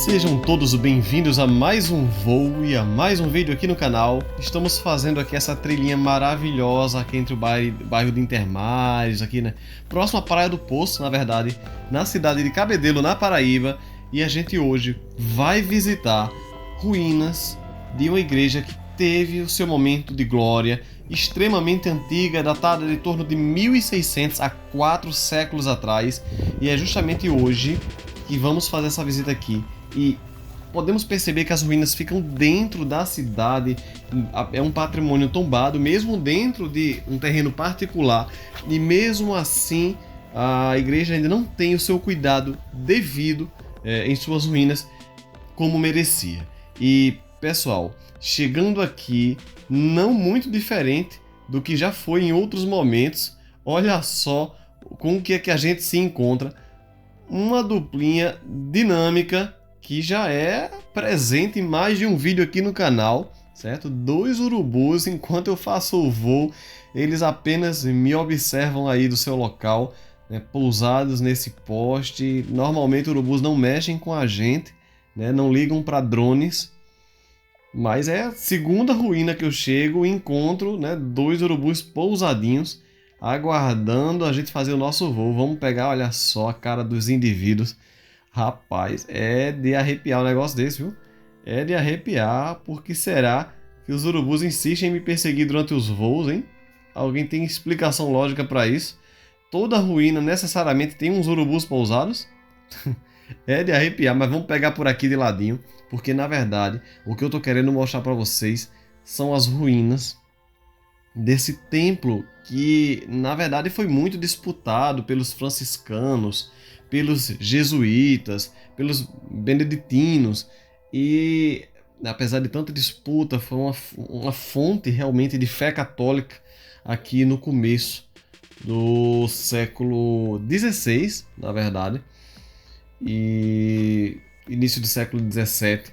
Sejam todos bem-vindos a mais um voo e a mais um vídeo aqui no canal. Estamos fazendo aqui essa trilhinha maravilhosa aqui entre o bairro de Intermares, aqui, né? Próximo à Praia do Poço, na verdade, na cidade de Cabedelo, na Paraíba. E a gente hoje vai visitar ruínas de uma igreja que teve o seu momento de glória, extremamente antiga, datada de torno de 1600 a 4 séculos atrás. E é justamente hoje que vamos fazer essa visita aqui. E podemos perceber que as ruínas ficam dentro da cidade, é um patrimônio tombado, mesmo dentro de um terreno particular, e mesmo assim a igreja ainda não tem o seu cuidado devido em suas ruínas como merecia. E pessoal, chegando aqui, não muito diferente do que já foi em outros momentos, olha só com o que é que a gente se encontra, uma duplinha dinâmica que já é presente em mais de um vídeo aqui no canal, certo? Dois urubus, enquanto eu faço o voo, eles apenas me observam aí do seu local, né, pousados nesse poste. Normalmente urubus não mexem com a gente, né, não ligam para drones, mas é a segunda ruína que eu chego e encontro, né, dois urubus pousadinhos, aguardando a gente fazer o nosso voo. Vamos pegar, olha só a cara dos indivíduos. Rapaz, é de arrepiar um negócio desse, viu? É de arrepiar, porque será que os urubus insistem em me perseguir durante os voos, hein? Alguém tem explicação lógica para isso? Toda ruína necessariamente tem uns urubus pousados? É de arrepiar, mas vamos pegar por aqui de ladinho, porque na verdade o que eu tô querendo mostrar para vocês são as ruínas desse templo que na verdade foi muito disputado pelos franciscanos, pelos jesuítas, pelos beneditinos, e apesar de tanta disputa foi uma fonte realmente de fé católica aqui no começo do século XVI, na verdade, e início do século XVII.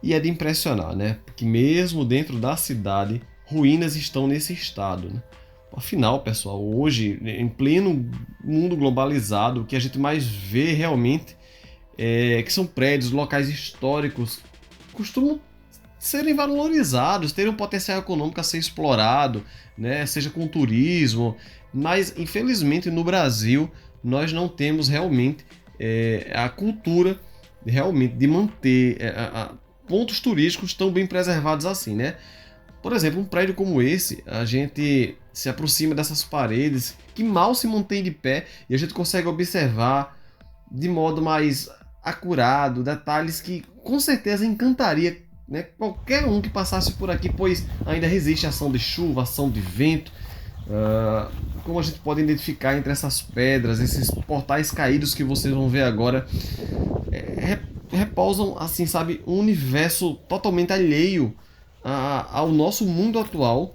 E é de impressionar, né? Porque mesmo dentro da cidade, ruínas estão nesse estado, né? Afinal, pessoal, hoje, em pleno mundo globalizado, o que a gente mais vê realmente é que são prédios, locais históricos, costumam serem valorizados, terem um potencial econômico a ser explorado, né? Seja com turismo, mas infelizmente no Brasil nós não temos realmente a cultura realmente de manter pontos turísticos tão bem preservados assim, né? Por exemplo, um prédio como esse, a gente se aproxima dessas paredes que mal se mantém de pé e a gente consegue observar de modo mais acurado detalhes que com certeza encantaria, né, qualquer um que passasse por aqui, pois ainda resiste a ação de chuva, ação de vento. Como a gente pode identificar entre essas pedras, esses portais caídos que vocês vão ver agora, repousam, assim, sabe, um universo totalmente alheio ao nosso mundo atual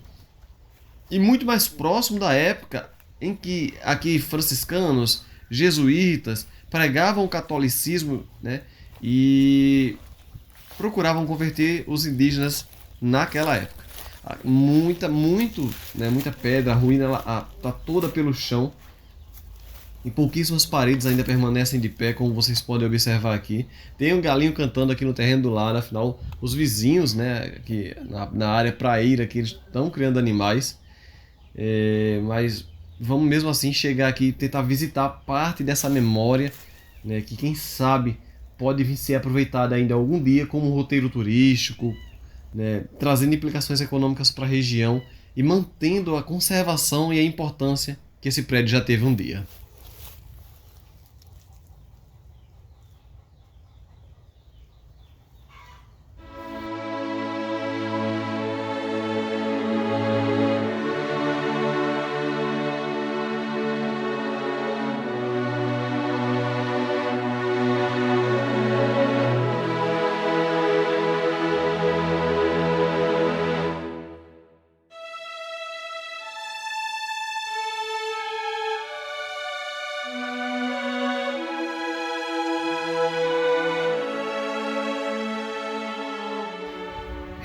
e muito mais próximo da época em que aqui franciscanos, jesuítas pregavam o catolicismo, né, e procuravam converter os indígenas naquela época. Muita pedra, a ruína está toda pelo chão e pouquíssimas paredes ainda permanecem de pé, como vocês podem observar aqui. Tem um galinho cantando aqui no terreno do lado, afinal, os vizinhos, né, aqui na área praieira, que eles estão criando animais. Mas vamos mesmo assim chegar aqui e tentar visitar parte dessa memória, né, que quem sabe pode ser aproveitada ainda algum dia como um roteiro turístico, né, trazendo implicações econômicas para a região e mantendo a conservação e a importância que esse prédio já teve um dia.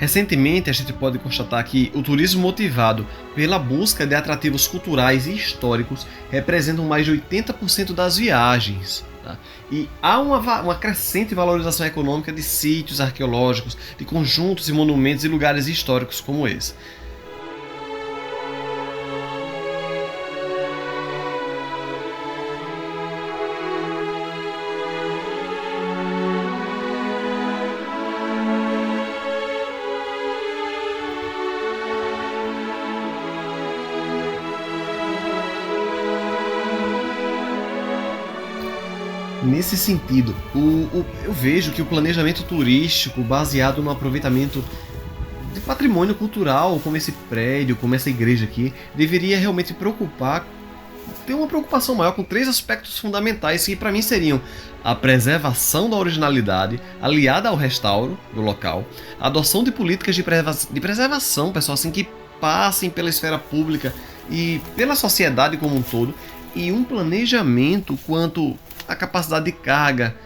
Recentemente, a gente pode constatar que o turismo motivado pela busca de atrativos culturais e históricos representam mais de 80% das viagens. Tá? E há uma crescente valorização econômica de sítios arqueológicos, de conjuntos e monumentos e lugares históricos como esse. Nesse sentido, eu vejo que o planejamento turístico baseado no aproveitamento de patrimônio cultural, como esse prédio, como essa igreja aqui, deveria realmente ter uma preocupação maior com três aspectos fundamentais que para mim seriam a preservação da originalidade, aliada ao restauro do local, a adoção de políticas de preservação, pessoal, assim, que passem pela esfera pública e pela sociedade como um todo, e um planejamento quanto à capacidade de carga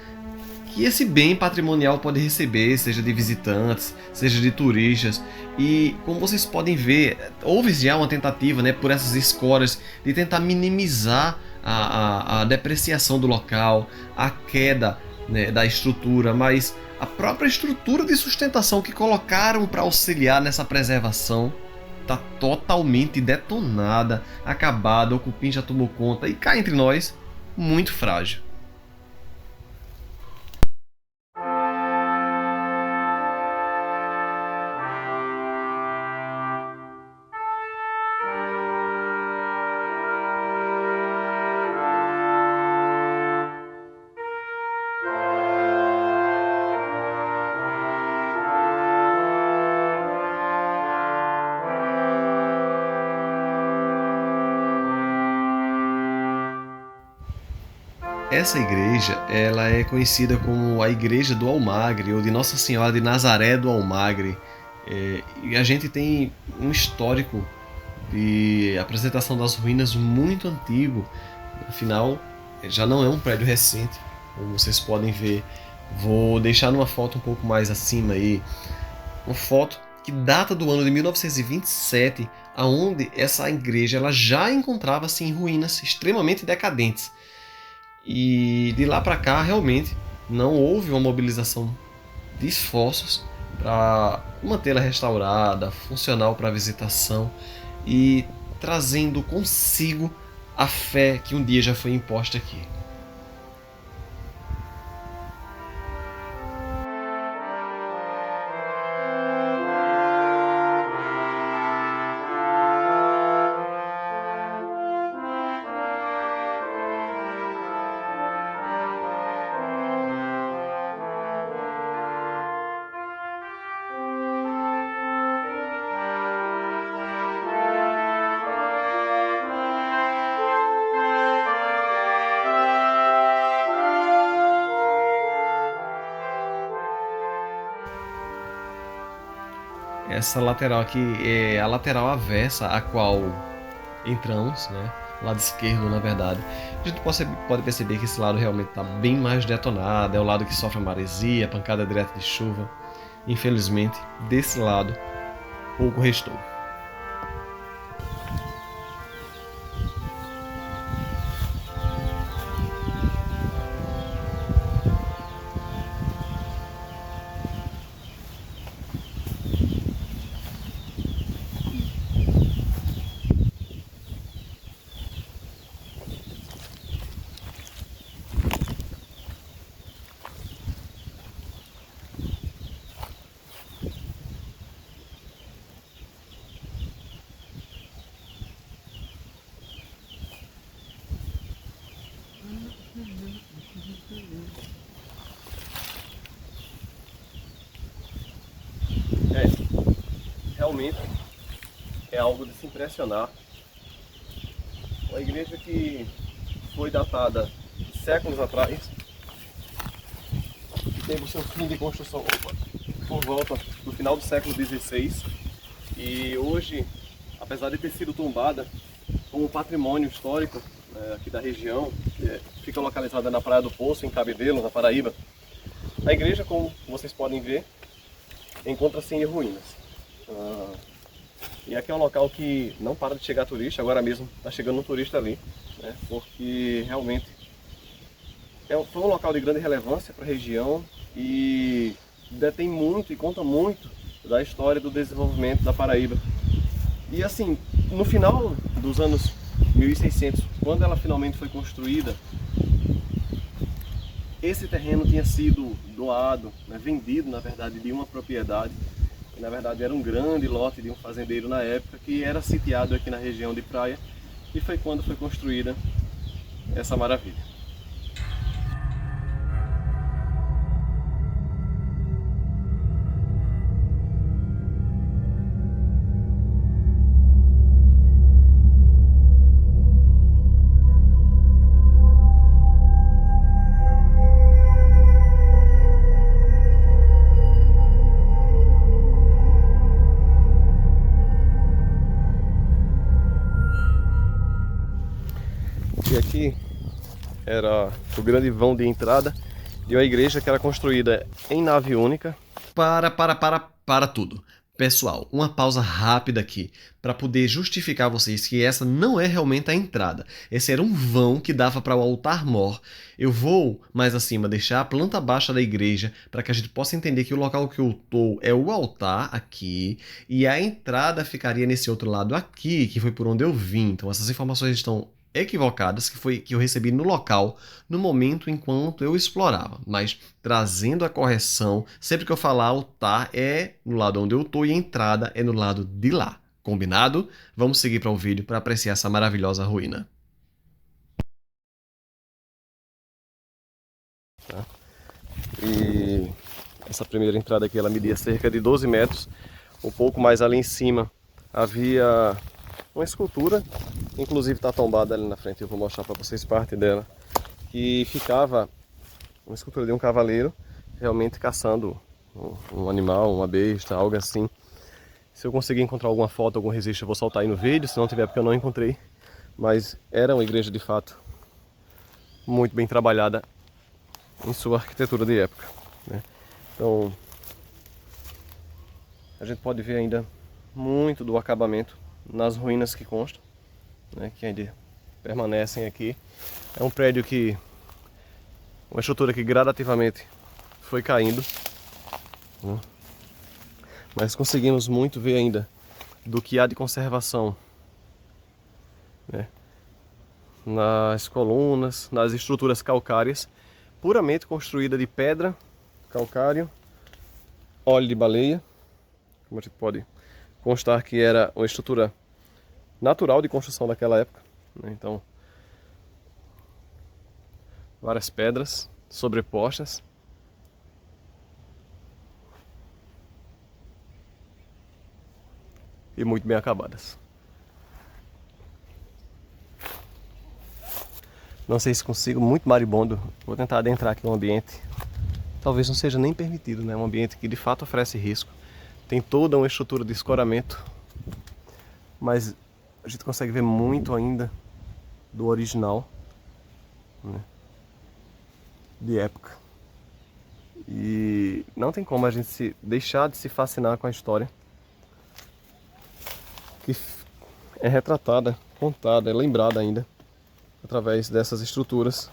que esse bem patrimonial pode receber, seja de visitantes, seja de turistas. E como vocês podem ver, houve já uma tentativa, né, por essas escoras de tentar minimizar a depreciação do local, a queda, né, da estrutura, mas a própria estrutura de sustentação que colocaram para auxiliar nessa preservação está totalmente detonada, acabada, o cupim já tomou conta e cá entre nós, muito frágil. Essa igreja, ela é conhecida como a Igreja do Almagre, ou de Nossa Senhora de Nazaré do Almagre. E a gente tem um histórico de apresentação das ruínas muito antigo. Afinal, já não é um prédio recente, como vocês podem ver. Vou deixar numa foto um pouco mais acima aí, uma foto que data do ano de 1927, aonde essa igreja ela já encontrava-se em ruínas extremamente decadentes. E de lá para cá, realmente, não houve uma mobilização de esforços para mantê-la restaurada, funcional para visitação e trazendo consigo a fé que um dia já foi imposta aqui. Essa lateral aqui é a lateral avessa a qual entramos, né? Lado esquerdo, na verdade. A gente pode perceber que esse lado realmente está bem mais detonado, é o lado que sofre a maresia, pancada direta de chuva. Infelizmente, desse lado, pouco restou. Realmente é algo de se impressionar. Uma igreja que foi datada séculos atrás, teve o seu fim de construção por volta do final do século XVI e hoje, apesar de ter sido tombada como patrimônio histórico aqui da região, que fica localizada na Praia do Poço, em Cabedelo, na Paraíba, a igreja, como vocês podem ver, encontra-se em ruínas. E aqui é um local que não para de chegar turista, agora mesmo está chegando um turista ali, né, porque realmente Foi um local de grande relevância para a região e detém muito e conta muito da história do desenvolvimento da Paraíba. E assim, no final dos anos 1600, quando ela finalmente foi construída, esse terreno tinha sido doado, né, vendido na verdade de uma propriedade, que na verdade era um grande lote de um fazendeiro na época, que era sitiado aqui na região de Praia, e foi quando foi construída essa maravilha. E aqui era o grande vão de entrada de uma igreja que era construída em nave única. Para tudo. Pessoal, uma pausa rápida aqui para poder justificar a vocês que essa não é realmente a entrada. Esse era um vão que dava para o altar-mor. Eu vou mais acima deixar a planta baixa da igreja para que a gente possa entender que o local que eu estou é o altar aqui e a entrada ficaria nesse outro lado aqui, que foi por onde eu vim. Então essas informações estão equivocadas que eu recebi no local no momento enquanto eu explorava, mas trazendo a correção, sempre que eu falar altar é no lado onde eu estou e a entrada é no lado de lá. Combinado? Vamos seguir para o vídeo para apreciar essa maravilhosa ruína. E essa primeira entrada aqui ela media cerca de 12 metros. Um pouco mais ali em cima havia uma escultura, inclusive está tombada ali na frente, eu vou mostrar para vocês parte dela, que ficava uma escultura de um cavaleiro realmente caçando um animal, uma besta, algo assim. Se eu conseguir encontrar alguma foto, algum registro, eu vou soltar aí no vídeo, se não tiver porque eu não encontrei. Mas era uma igreja de fato muito bem trabalhada em sua arquitetura de época, né? Então a gente pode ver ainda muito do acabamento nas ruínas que constam, né, que ainda permanecem aqui. É um prédio que, uma estrutura que gradativamente foi caindo, né, mas conseguimos muito ver ainda do que há de conservação, né, nas colunas, nas estruturas calcárias, puramente construída de pedra, calcário, óleo de baleia, como a gente pode constar que era uma estrutura natural de construção daquela época, né? Então, várias pedras sobrepostas. E muito bem acabadas. Não sei se consigo, muito maribondo. Vou tentar adentrar aqui no ambiente. Talvez não seja nem permitido, né? Um ambiente que de fato oferece risco. Tem toda uma estrutura de escoramento, mas a gente consegue ver muito ainda do original, né, de época. E não tem como a gente deixar de se fascinar com a história que é retratada, contada, é lembrada ainda através dessas estruturas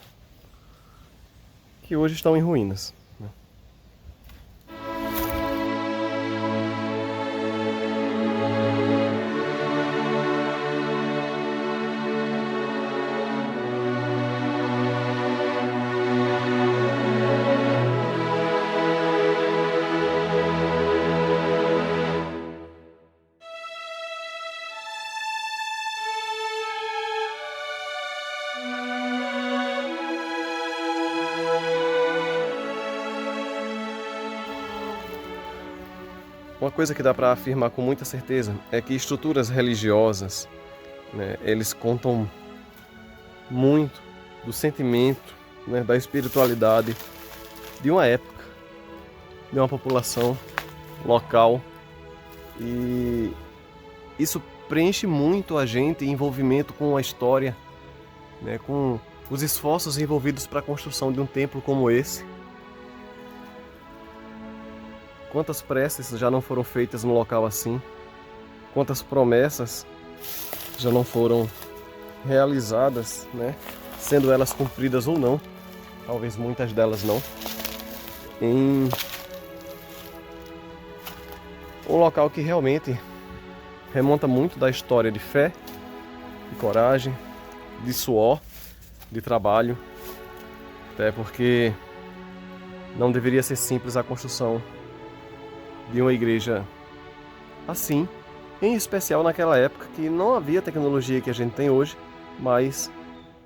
que hoje estão em ruínas. Uma coisa que dá para afirmar com muita certeza é que estruturas religiosas, né, eles contam muito do sentimento, né, da espiritualidade de uma época, de uma população local, e isso preenche muito a gente em envolvimento com a história, né, com os esforços envolvidos para a construção de um templo como esse. Quantas preces já não foram feitas num local assim? Quantas promessas já não foram realizadas, né? Sendo elas cumpridas ou não, talvez muitas delas não, em um local que realmente remonta muito da história de fé, de coragem, de suor, de trabalho, até porque não deveria ser simples a construção de uma igreja assim, em especial naquela época que não havia a tecnologia que a gente tem hoje, mas,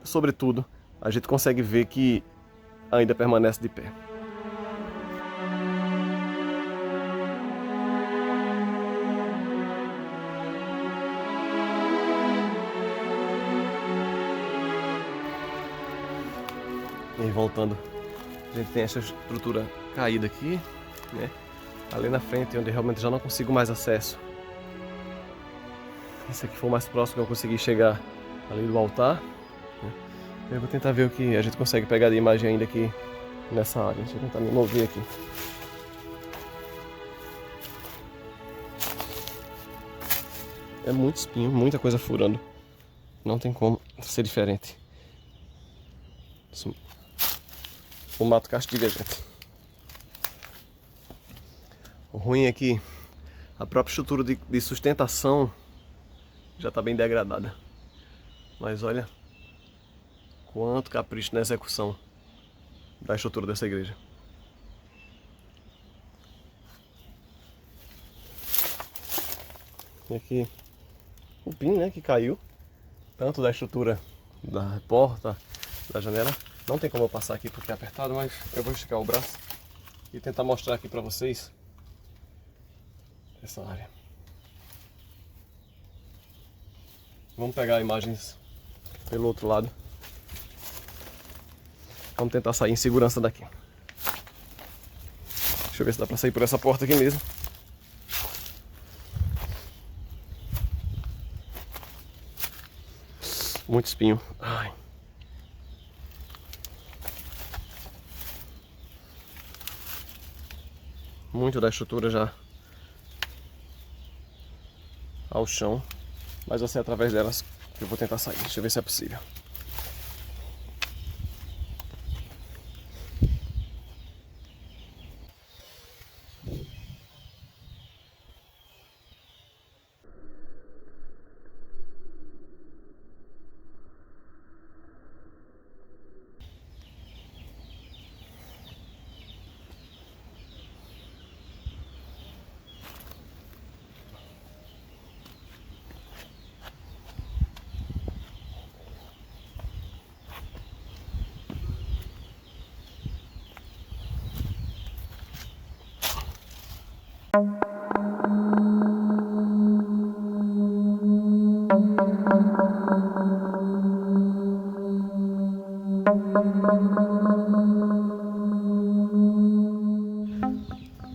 sobretudo, a gente consegue ver que ainda permanece de pé. E aí, voltando, a gente tem essa estrutura caída aqui, né? Ali na frente, onde realmente já não consigo mais acesso. Esse aqui foi o mais próximo que eu consegui chegar ali do altar, né? Eu vou tentar ver o que a gente consegue pegar de imagem ainda aqui nessa área. Deixa eu tentar me mover aqui. É muito espinho, muita coisa furando. Não tem como ser diferente. O mato castiga a gente. O ruim é que a própria estrutura de sustentação já está bem degradada. Mas olha quanto capricho na execução da estrutura dessa igreja. E aqui o pin, né, que caiu, tanto da estrutura da porta, da janela. Não tem como eu passar aqui porque é apertado, mas eu vou esticar o braço e tentar mostrar aqui para vocês essa área. Vamos pegar imagens pelo outro lado. Vamos tentar sair em segurança daqui. Deixa eu ver se dá para sair por essa porta aqui mesmo. Muito espinho. Ai. Muito da estrutura já ao chão, mas vai ser através delas que eu vou tentar sair. Deixa eu ver se é possível.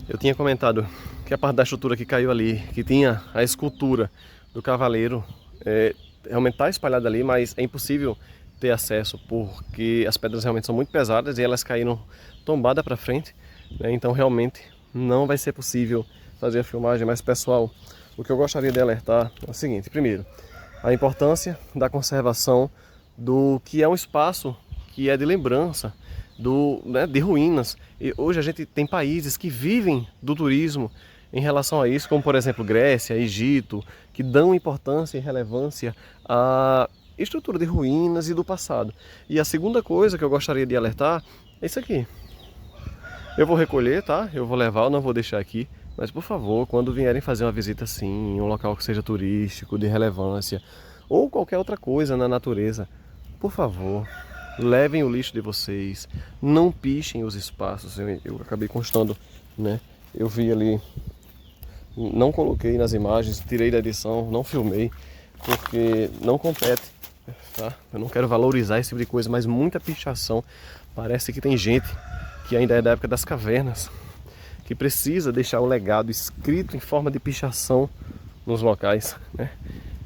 Eu tinha comentado que a parte da estrutura que caiu ali, que tinha a escultura do cavaleiro, realmente está espalhada ali, mas é impossível ter acesso porque as pedras realmente são muito pesadas e elas caíram tombadas para frente, né? Então realmente não vai ser possível fazer a filmagem. Mas pessoal, o que eu gostaria de alertar é o seguinte: primeiro, a importância da conservação do que é um espaço que é de lembrança de ruínas. E hoje a gente tem países que vivem do turismo em relação a isso, como por exemplo Grécia, Egito, que dão importância e relevância à estrutura de ruínas e do passado. E a segunda coisa que eu gostaria de alertar é isso aqui. Eu vou recolher, tá? Eu vou levar, eu não vou deixar aqui. Mas por favor, quando vierem fazer uma visita assim, em um local que seja turístico, de relevância, ou qualquer outra coisa na natureza, por favor, levem o lixo de vocês, não pichem os espaços. Eu acabei constando, né? Eu vi ali, não coloquei nas imagens, tirei da edição, não filmei, porque não compete, tá? Eu não quero valorizar esse tipo de coisa, mas muita pichação. Parece que tem gente que ainda é da época das cavernas, que precisa deixar o legado escrito em forma de pichação nos locais, né?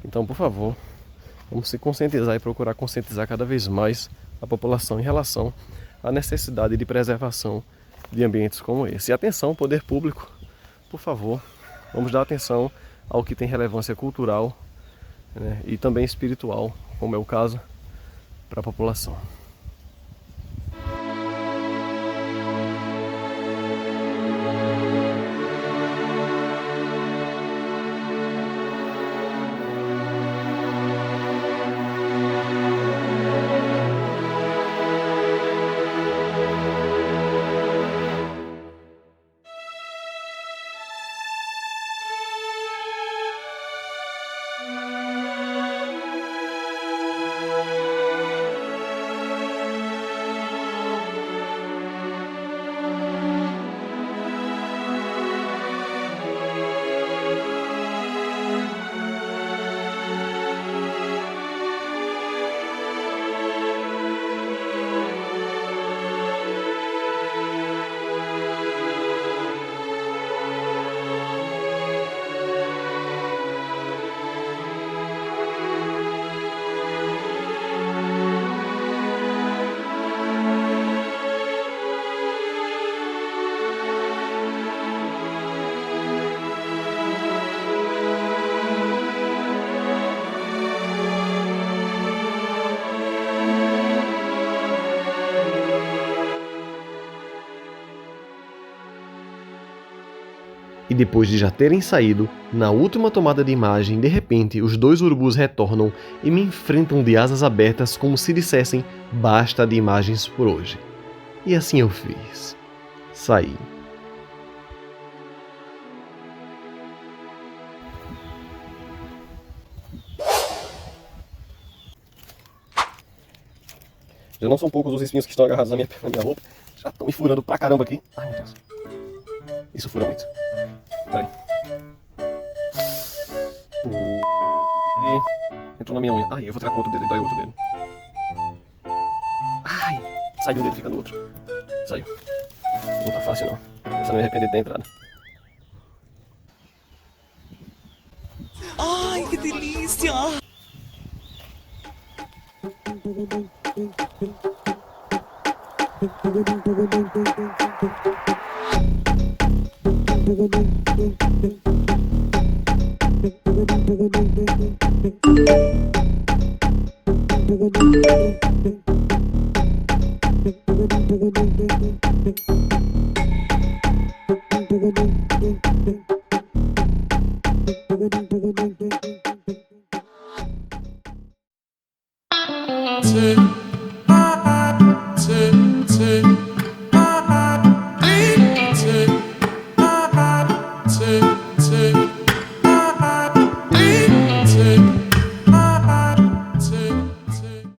Então, por favor, vamos se conscientizar e procurar conscientizar cada vez mais a população em relação à necessidade de preservação de ambientes como esse. E atenção, poder público, por favor, vamos dar atenção ao que tem relevância cultural, né, e também espiritual, como é o caso, para a população. E depois de já terem saído, na última tomada de imagem, de repente, os 2 urubus retornam e me enfrentam de asas abertas como se dissessem: basta de imagens por hoje. E assim eu fiz. Saí. Já não são poucos os espinhos que estão agarrados na minha roupa. Já estão me furando pra caramba aqui. Ai, meu Deus. Isso fura muito. Peraí. Entrou na minha unha. Ai, eu vou tirar com outro dedo, dói outro dedo. Ai, saiu um dedo, fica no outro. Saiu. Não tá fácil não. Essa não me arrepender de ter entrado. Ai, que delícia!